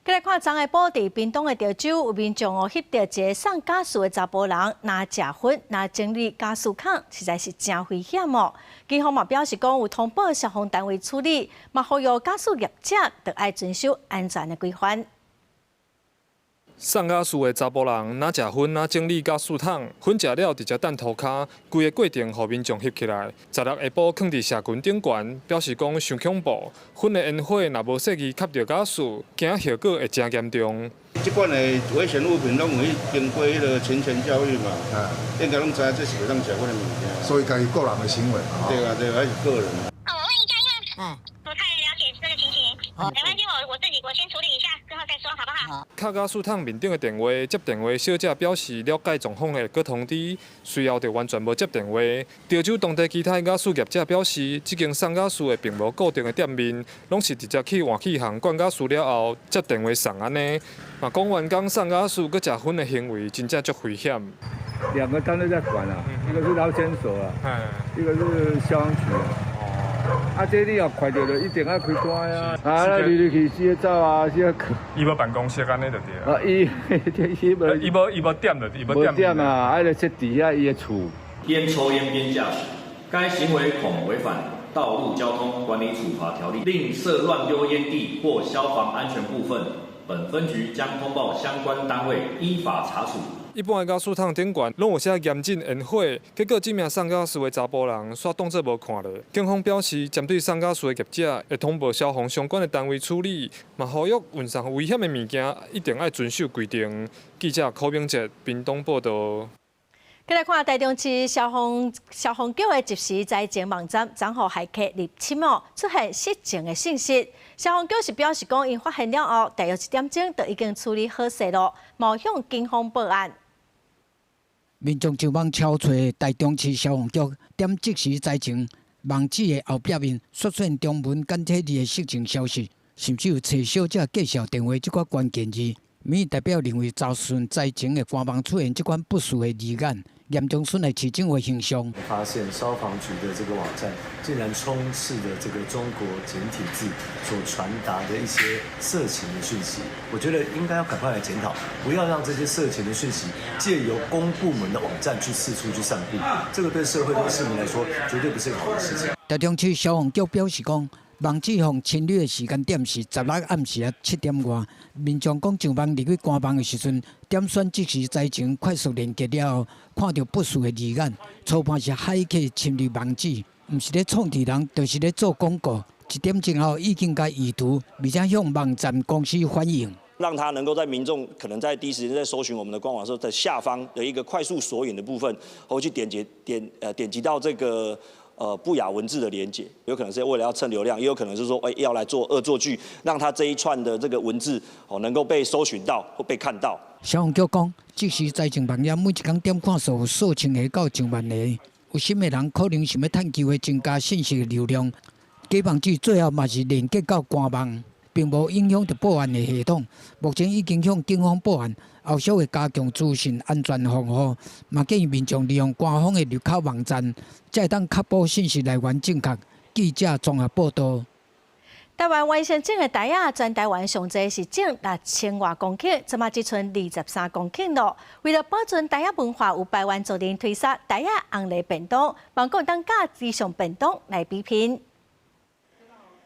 Speaker 1: 再来看昨下晡伫屏东的潮州，有民众翕到一个送家属的查甫人，拿食薰、拿整理家属卡，实在是真危险哦。警方嘛表示讲有通报消防单位处理，嘛呼吁家属业者得爱遵守安全的规范。
Speaker 7: 送家属的查甫人拿食薰、拿整理家属桶，薰食了直接等涂骹，规个过程互民众翕起来。16下晡放伫社群顶悬，表示讲伤恐怖。薰的烟火若无细意吸到家属，惊后果会真严重。
Speaker 8: 这款的危险物品拢有去经过迄个勤权教育嘛，应该拢知影这是袂当食薰的物件。所以家己个人的行为嘛，对啊，还是个人。
Speaker 9: 我问一下，因为不太了解这个情形，没关系，我先处理一下，之后再说，好不好？
Speaker 7: 卡家属桶面顶的电话接电话，小姐表示了解状况的，搁通知，随后就完全无接电话。潮州当地其他家属业者表示，这间送家属的并无固定的店面，拢是直接去换气行灌家属了后接电话送安尼。嘛，讲员工送家属搁食薰的行为，真正足危险。
Speaker 10: 2个单位在管啊，一个是劳检所啊，一个是消防局啊。这你要快到就一定要开关啊！那你去洗个澡啊，洗个课。
Speaker 7: 伊无办公室安尼就对啊。伊无点就伊无
Speaker 10: 点啊，还得设伫遐伊的厝。
Speaker 11: 边抽烟边驾驶，该行为恐违反《道路交通管理处罚条例》，另设乱丢烟蒂或消防安全部分，本分局将通报相关单位依法查处。
Speaker 7: 一般的家属桶顶悬拢有写严禁烟火，结果这名送家属的查甫人煞当作无看咧。警方表示，针对送家属的业者，会通报消防相关的单位处理，嘛呼吁运送危险的物件一定要遵守规定。记者柯明哲，屏东报道。
Speaker 1: 再来看台中市消防局的即时灾情网站，昨号骇客入侵出现失情的信息。消防局是表示讲，因发现了后，大约1点钟就已经处理好势咯，冇向警方报案。
Speaker 19: 民众上网敲找台中市消防局点即时灾情网址的后壁面，出现中文简体字的失情消息，甚至有找小姐介绍电话这款关键字。民意代表认为，造成灾情的官网出现这款不实的字眼，严重损害市政的形象。
Speaker 26: 发现消防局的这个网站竟然充斥着这个中国简体字所传达的一些色情的讯息，我觉得应该要赶快来检讨，不要让这些色情的讯息借由公部门的网站去四处去散布，这个对社会对市民来说绝对不是好的事情。
Speaker 19: 台中市消防局表示讲，网址防侵略的时间点是16暗时7点外。民众讲上网入去官网的时阵，点选即时灾情快速连接了后，看到不实的字眼，初判是骇客侵入网址，毋是咧创治人，就是咧做广告。1点钟后已经甲移除，并且向网站公司反映。
Speaker 28: 让他能够在民众可能在第一时间在搜寻我们的官网的时候，在下方的一个快速索引的部分，或去点击到这个不雅文字的连结，有可能是为了要蹭流量，也有可能是说要来做恶作剧，让他这一串的这个文字能够被搜寻到或被看到。
Speaker 19: 消防局讲，即时灾情网页每一天点看数数千个到上万个，有心的人可能想要趁机会增加信息的流量。假网址最后嘛是连接到官网。并无影响到报案的系统，目前已经向警方报案，后续会加强资讯安全防护，嘛建议民众利用官方的入口网站，才会当确保信息来源正确。记者综合报道。
Speaker 1: 台湾完成整个台啊，全台湾上侪是整6000多公顷，即马只剩23公顷咯。为了保存台啊文化，有百万族人推杀台啊红梨便当，帮国当价以上便当来比拼。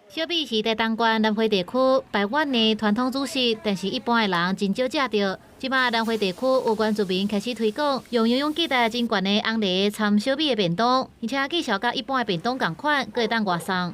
Speaker 3: 小米是在东莞南回地区百万的传统主食，但是一般的人真少食到。即马南回地区有关族民开始推广，用营养价值真悬的红梨掺小米的便当，而且计小甲一般的便当同款，可会当外送。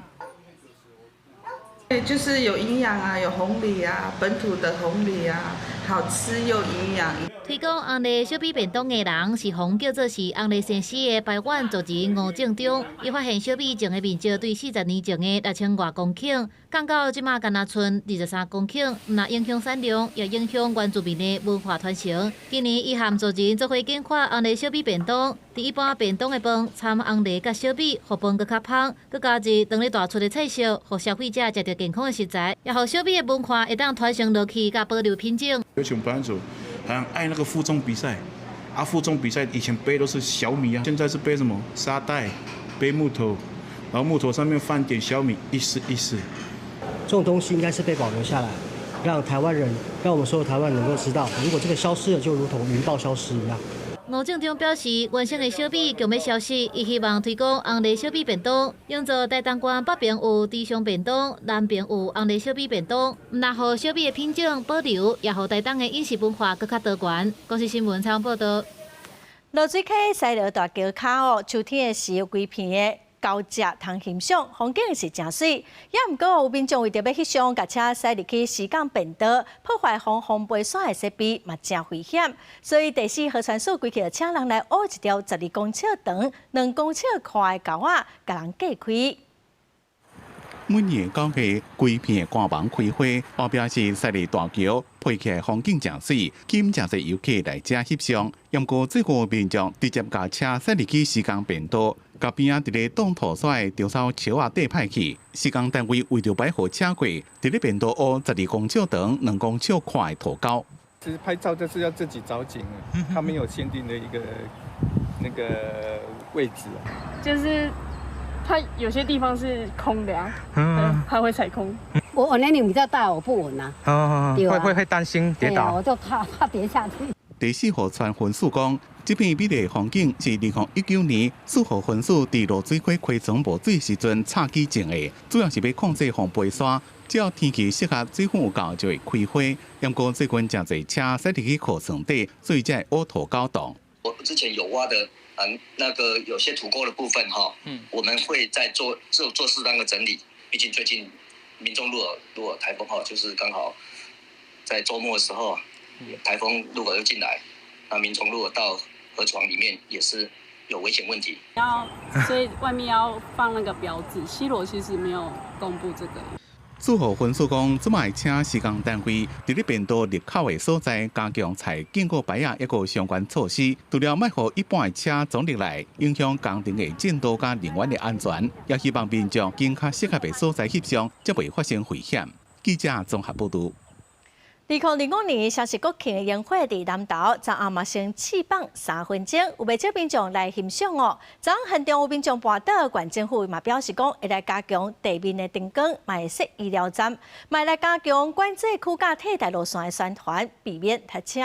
Speaker 2: 就是有营养啊，有红梨啊，本土的红梨啊，好吃又营养。
Speaker 3: 推广红梨小米便当的人是红叫做是红梨城市的百万族人吴正中，伊发现小米种的面积对40年前的6000多公顷，降到即马敢若剩23公顷，唔但影响产量，也影响原住民的文化传承。今年伊和族人做伙研发红梨小米便当，伫一般便当的饭掺红梨甲小米，互饭更较香，佮加入当日大出的菜色，互消费者食到健康的食材，也互小米的文化会当传承落去，甲保留品种。
Speaker 4: 有群班主好像爱那个负重比赛，负重比赛以前背都是小米啊，现在是背什么沙袋、背木头，然后木头上面放点小米，意思。
Speaker 5: 这种东西应该是被保留下来，让台湾人，让我们所有台湾人能够知道，如果这个消失了，就如同云豹消失一样。
Speaker 3: 吴正中表示，原生的小米将要消失，伊希望推广红梨小米便当，用作在东莞北边有猪香便当，南边有红梨小米便当，唔但互小米的品种保留，也互台东的饮食文化更较多元。公司新闻采访报道。
Speaker 1: 落水溪西螺大桥骹哦，秋天的时有几片的高只通欣赏，风景是真水。也毋过有民众为着要翕相，甲车驶入去时港便道，破坏防备线的设备，嘛真危险。所以第4河川署规定，请人来挖一条12公尺长、2公尺宽的沟仔，甲人隔开。
Speaker 12: 每年9月，规片官网开花，后壁是西螺大桥，配起来风景真水，今真侪游客来遮翕相。不过这个民众直接甲车驶入去时港便道。甲边啊，伫咧挡土甩的中草树啊底派去，施工单位为着摆好车轨，伫咧便道挖12公尺长、2公尺宽的土沟。
Speaker 13: 其实拍照就是要自己找景，他们有限定的一个那个位置啊。
Speaker 15: 就是它有些地方是空的啊，它会踩空。
Speaker 16: 我年龄比较大，我不稳啊。
Speaker 13: 会担心跌倒。
Speaker 16: 我就怕跌下去。
Speaker 12: 第4号船分署讲，这片美丽风景是2019年4号分署伫落水溪开床无水时阵插起种的，主要是要控制防背山。只要天气适合，水分有够就会开花。不过最近真侪车驶入去河床底，所以才会挖土高洞。
Speaker 17: 我之前有挖的，那个有些土沟的部分哈，我们会再做适当的整理。毕竟最近民众如果台风哈，就是刚好在周末的时候。台风如果又进来，那民众如果到河床里面也是有危险问题。
Speaker 15: 所以外面要放那个标志。西螺其实没有公布这个。
Speaker 12: 4号分署讲，即卖请施工单位伫咧便道入口的所在加强采经过牌啊，一个相关措施，除了卖互一般的车走入来，影响工程的进度甲人员的安全，也希望民众经较适合的所在翕相，才袂发生危险。记者综合报道。
Speaker 1: 2005年，城市国庆的烟火伫南投，昨暗嘛先试放3分钟，有不少民众来欣赏哦。昨现场有民众跋倒，县政府嘛表示讲会来加强地面的灯光，嘛会设医疗站，嘛会来加强管制区甲替代路线的宣传，避免塞车。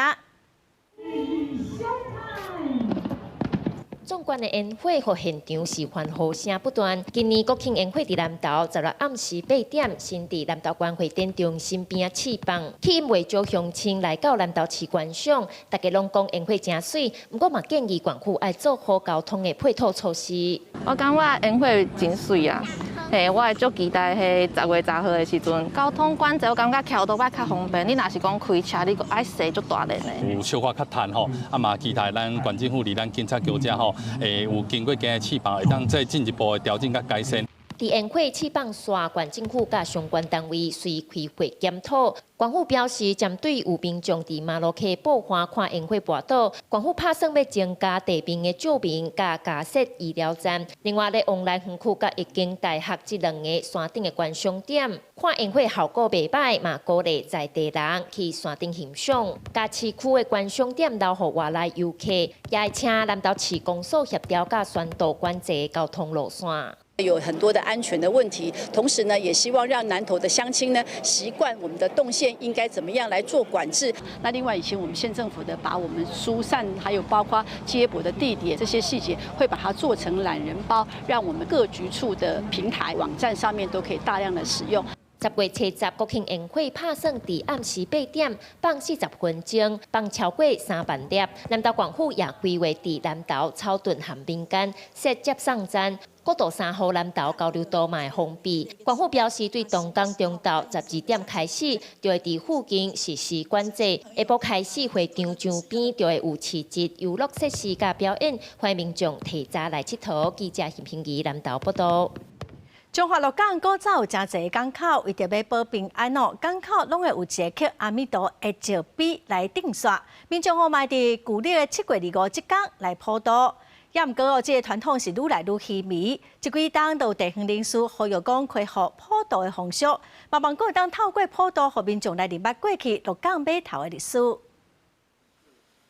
Speaker 29: 壮观的烟火，互现场是欢呼声不断。今年国庆烟火伫南投，昨日暗时8点，先伫南投关会展中心边试放，吸引未少乡亲来到南投市观赏。大家拢讲烟火真水，不过嘛建议县府要做好交通的配套措施。
Speaker 30: 我感觉烟火真水啊！我会足期待10月10号的时阵，交通管制我感觉桥都较方便。你若是讲开车，你爱驶足大连的。
Speaker 31: 有小可较趁吼，嘛期待咱县政府离咱警察局遮吼，有经过今日试放，会当再进一步的调整甲改善。
Speaker 29: 伫烟火试放线，县政府甲相关单位随开会检讨。县府表示，针对有民众伫马路口报花看烟火跋倒，县府打算要增加地面的照明，甲加设医疗站。另外，咧往来园区甲一间大学这2个山顶的观赏点，看烟火效果袂歹，嘛鼓励在地人去山顶欣赏。甲市区的观赏点留予外来游客，也会请南投市公所协调甲宣导管制交通路线。
Speaker 6: 有很多的安全的问题，同时呢，也希望让南投的乡亲呢习惯我们的动线应该怎么样来做管制。那另外，以前我们县政府的把我们疏散还有包括接驳的地点这些细节，会把它做成懒人包，让我们各局处的平台网站上面都可以大量的使用。
Speaker 29: 10月70国庆宴会拍算伫暗时8点放40分钟，放超过3万粒。南投县府也规划伫南投草屯和民间设接送站。国道3号南投交流道嘛会封闭。县府表示，对东港中昼12点开始，就会伫附近实施管制。下晡开始，会场周边就会有市集、游乐设施甲表演，欢迎民众提早来佚佗。记者邢平仪南投报道。
Speaker 1: 中华鹿港古早有真侪港口，为着要保平安哦，港口拢会有一个刻阿弥陀的石碑来定刷。民众嘛伫旧历的7月25即天来普渡。也毋过哦，这个传统是愈来愈稀微。这几天都有地方人士呼吁讲，恢复普渡的风俗，希望各当透过普渡，互民众来认捌过去鹿港码头的历史。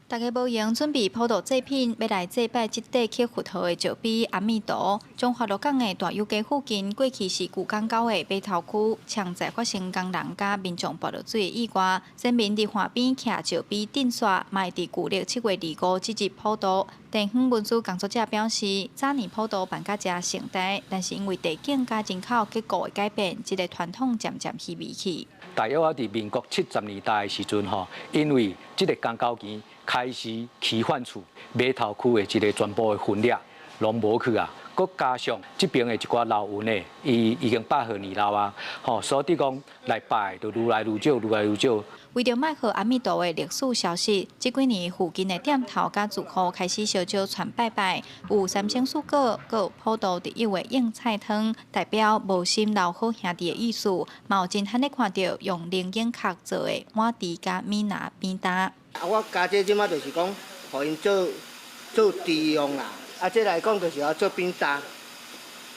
Speaker 8: 大家无用准备普渡祭品，要来祭拜即块刻佛号的石碑阿弥陀。中华鹿港的大有街附近，过去是旧港口的码头区，常在发生工人甲民众跋落水的意外。人民伫岸边徛石碑顶刷，卖伫旧历7月25即日普渡。地方文书工作者表示，早年普渡办甲真盛大，但是因为地景甲人口结构的改变，这个传统渐渐稀微去。
Speaker 14: 大约伫民国70年代的时阵吼，因为这个公交期开始起反厝，码头区的一个全部的分裂拢无去啊。佮加上这边的一寡老文的，伊已经8号年老啊，吼，所以讲来拜就愈来愈少，愈来愈少。
Speaker 8: 为着卖互阿弥陀的历史消息，这几年附近的店头甲住户开始烧烧传拜拜，有三星蔬果，佮有普渡第1位应菜汤，代表无心留好兄弟的意思。嘛有真罕的看到用零眼壳做的碗箸甲米拿边搭。
Speaker 18: 我家姐即马就是讲，互因做猪用啦。这来讲就是要做便当。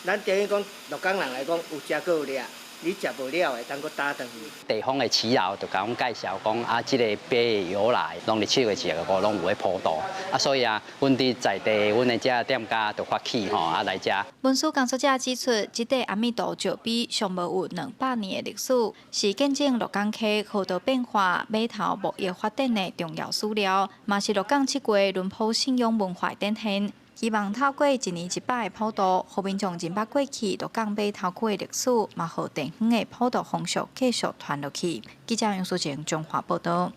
Speaker 18: 咱等于讲鹿港人来讲，有食过有掠，你食无了的，当佫打转去。地方的耆老就甲阮介绍讲，这个碑的由来，拢伫7月25拢有咧普渡，所以阮伫在地，阮的这店家就发起来食。
Speaker 8: 文书工作者指出，这块阿弥陀石碑尚无有200年的历史，是见证鹿港溪河道变化、码头贸易发展的重要资料，嘛是鹿港7月轮坡信仰文化展现。希望透过1年1摆的普渡，互民众认捌过去鹿港码头区的历史，嘛互地方的普渡风俗继续传落去。记者杨淑晴中华报道。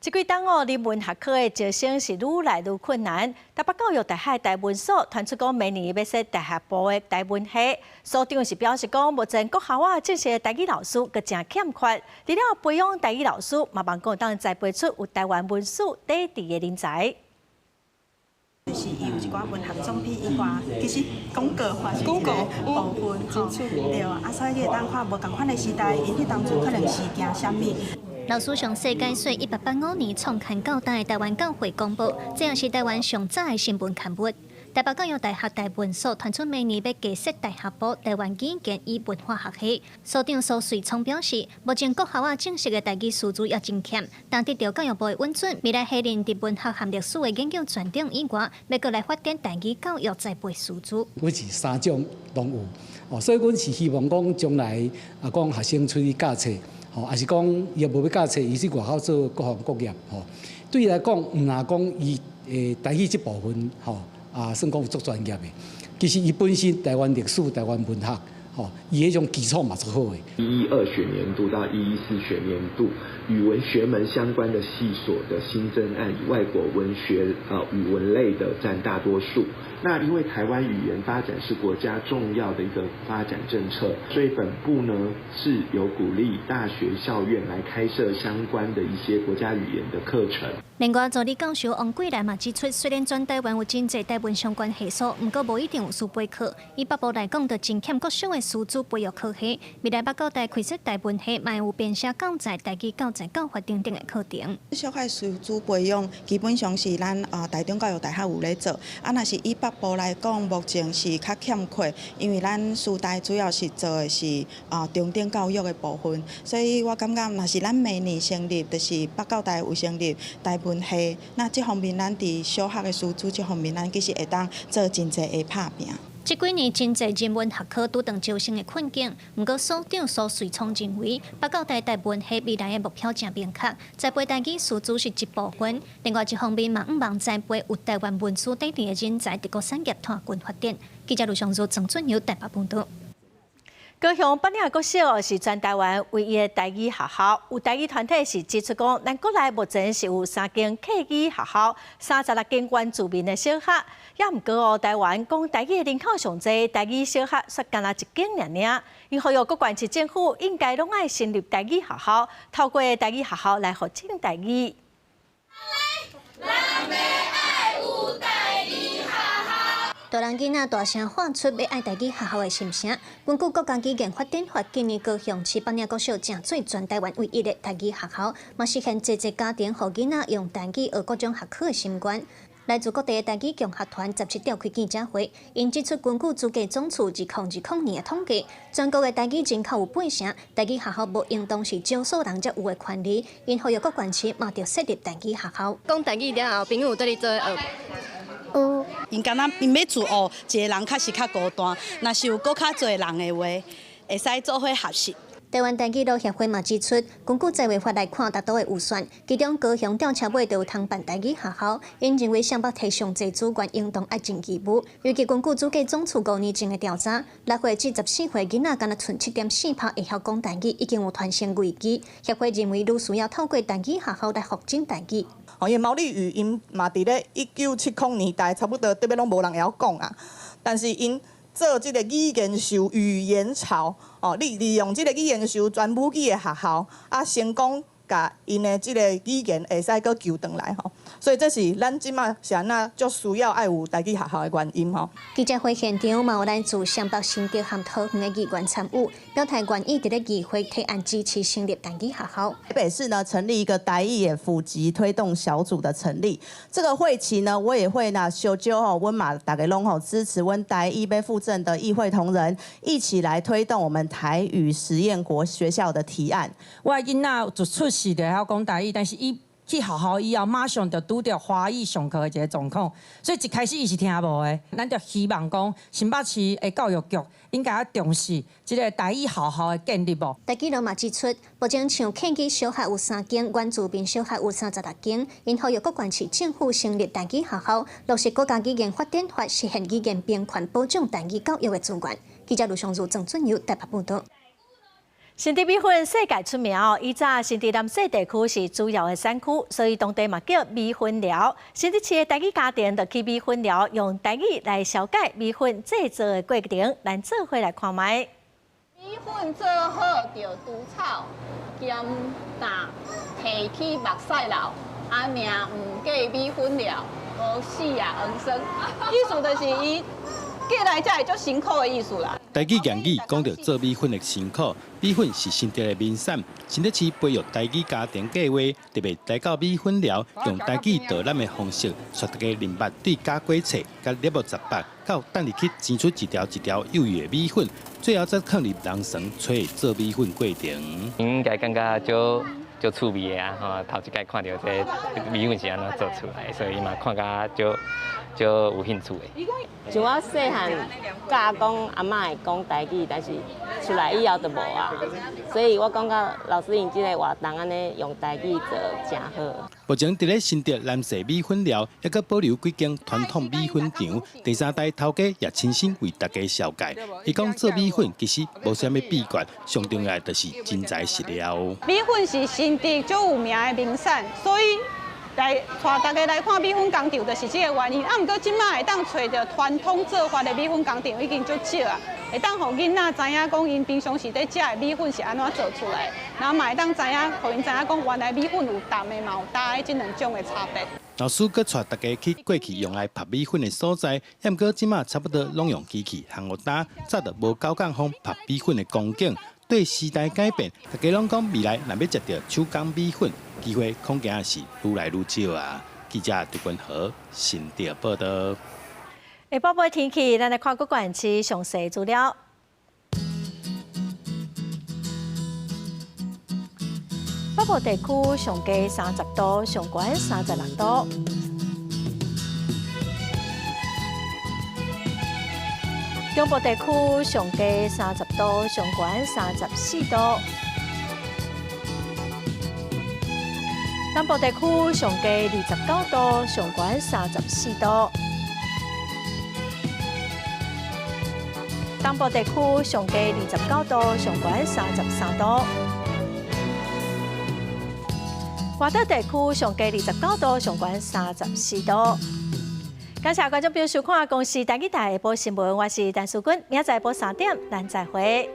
Speaker 1: 这几天哦，入文学科的招生是愈来愈困难。台北教育大学台文所传出讲，明年要设大学部的台文系，所长是表示讲，目前各校啊这些台语老师佫真欠缺，除了培养台语老师，嘛望讲当栽培出有台湾文史底子的人才。
Speaker 20: 就是伊有一寡文学作品以外，其实广告化是一个部分吼，对啊，所以你会当看无共款的时代，因迄当初可能是行啥物。
Speaker 21: 老师上世界岁1885年创刊交代台湾教会公布，这也是台湾上早的新闻刊物。台北教育大学台文所传出明年要加设大学部台湾语言与文化学系，所长苏瑞聪表示，目前各校正式的台语师资也真欠，但得到教育部的允准，未来系任伫文学和历史的研究专长以外，要过来发展台语教育栽培师资。
Speaker 22: 阮是3种拢有，所以阮是希望讲将来讲学生出去教册，也是讲伊也无要教册，伊去外口做各行各业，对伊来讲，毋若讲伊台语这部分，算讲有足专业的。其实伊本身台湾历史、台湾文学，伊迄种基础嘛足好的。
Speaker 23: 112学年度到114学年度，语文学门相关的系所的新增案，以外国文学、语文类的占大多数。那因为台湾语言发展是国家重要的一个发展政策，所以本部呢是有鼓励大学校院来开设相关的一些国家语言的课程。
Speaker 21: 另外，助理教授王桂兰嘛指出，虽然全台湾有真侪台文相关系所，不过无一定有师培课。以北部来讲，就真欠国小的师资培育课系。未来北教大开设台文系，嘛有编写教材、台语教材、教法等等的课程。
Speaker 24: 小块师资培养基本上是咱台中教育大学有咧做，若是以北部来讲，目前是较欠缺，因为咱师大主要是做的是中等教育的部分，所以我感觉，若是咱明年成立，就是北教大有成立台文系，那这方面咱伫小学的师资这方面，咱其实会当做真侪会拍拼。
Speaker 21: 这几年真侪人文学科拄当招生的困境，不过所长苏瑞聪认为，北教大台文系未来的目标正明确，栽培台语师资是一部分。另外一方面，嘛毋忘栽培有台湾文书底定的人才，伫各产业拓展发展。记者卢尚如、郑俊尧台北报道。高雄北岭国小是全台湾唯一的台语学校，有台语团体是指出讲，咱国内目前是有3间客语学校，36间原住民的小学，也毋过台湾讲台语的人口上济，台语小学却干那1间尔。因呼吁各县市政府应该拢爱成立台语学校，透过台语学校来发展台语。大人囡仔大声喊出要爱台语学校的心声。根据国家语言发展法，今年高雄市北岭国小正做全台湾唯一的台语学校，嘛实现侪家庭互囡仔用台语学各种学科的心愿。来自各地的台语共学团17召开记者会，因指出根据资格总处2020年的统计，全国的台语人口有8成，台语学校无应当是少数人才有的权利。因呼吁各县市嘛着设立台语学校。
Speaker 2: 讲台语了后，朋友在哩做学。
Speaker 4: 因敢若因要自学，一个人确实较孤单。若是有搁较侪人的话，会使做伙学习。
Speaker 21: 台湾台语老协会嘛指出，根据在位法来看，大多的预算，其中高雄吊车尾就有通办台语学校。因认为上北提上侪资源，应当爱尽义务。尤其根据资格总处5年前的调查，6岁至14岁囡仔，敢若剩7.4%会晓讲台语，已经有传承危机。协会认为，愈需要透过台语学校来发展台语。
Speaker 7: 因为毛利语因嘛伫咧1970年代，差不多特别拢无人会晓讲啊，但是因做即个语言秀语言潮，利用即个语言秀全母语的学校，成功甲因的即个语言会使搁救回来吼。所以这是咱即马是安那足需要爱有台语学校的原因吼。
Speaker 21: 记者会现场嘛有来自湘北新竹和桃园的议员参与，表态愿意伫咧议会提案支持成立台语学校。
Speaker 9: 台北市呢成立一个台语的普及推动小组的成立，这个会期呢我也会呢小揪吼，阮嘛大家拢吼支持阮台语被附赠的议会同仁一起来推动我们台语实验国学校的提案。
Speaker 10: 我囡仔就出世就晓讲台语，但是伊去学校以后，马上就拄着华语上课的一个状况，所以一开始伊是听无的。咱就希望讲新北市的教育局应该要重视这个台语学校的建立无。
Speaker 21: 台语老嘛指出，目前像客语小学有3间，原住民小学有36间，因呼吁各县市政府成立台语学校，落实国家语言发展法，实现语言平权，保障台语教育的资源。记者卢尚如、郑俊尧台北报道。新竹米粉世界出名哦，以早新竹南西地区是主要的产区，所以当地嘛叫米粉寮。新竹市的台语家庭就去米粉寮，用台语来了解米粉制作的过程，咱做伙来看卖。
Speaker 2: 米粉做好着除草、咸淡、提起目屎流，名毋过米粉寮，无死也黄生。意思就是伊过来才会足辛苦的意思啦。
Speaker 11: 台语谚语讲到做米粉的辛苦，米粉是新竹的名产。新竹市培育台语家庭计划，特别来到米粉寮，用台语导览的方式，带大家认捌对假果册、甲猎物杂白，到等入去煎出一条一条幼圆的米粉，最后再放入人绳吹做米粉过程。
Speaker 19: 应该感觉就趣味的啊！吼，头一摆看到这米粉是安怎做出来，所以嘛看甲就有兴趣的。
Speaker 2: 像我细汉教讲阿嬷会讲台语，但是出来以后就无啊，所以我感觉老师用这个活动安尼用台语做真好。
Speaker 11: 目前伫咧新竹南势米粉寮，还阁保留几间传统米粉场。第3代头家也亲身为大家绍介。伊讲做米粉其实无啥物秘诀，上重要就是真材实料。
Speaker 2: 米粉是新竹最有名的名产，所以来带大家来看米粉工厂，就是这个原因。毋过即摆会当找到传统做法的米粉工厂已经足少啊，会当互囡仔知影讲因平常时在食的米粉是安怎做出来，然后嘛会当知影，互因知影讲原来米粉有淡的嘛有淡的这2种的差别。
Speaker 11: 老师阁带大家去过去用来拍米粉的所在，也毋过即马差不多拢用机器烘学打，早着无9工方拍米粉的光景。对时代改变，大家拢讲未来若要食到手工米粉，机会恐惊是愈来愈少啊！记者杜君和新竹报道。
Speaker 1: 下晡的天气，咱来看各县市详细资料。北部地区上低30度，上悬36度。中部地区上低30度，上悬34度。南部地区上低29度，上悬34度。东部地区上低29度，上悬33度。华岛地区上低29度，上悬34度。感谢观众朋友收看《公视台语台下晡新闻》，我是陈淑君，明仔载下晡3点，咱再会。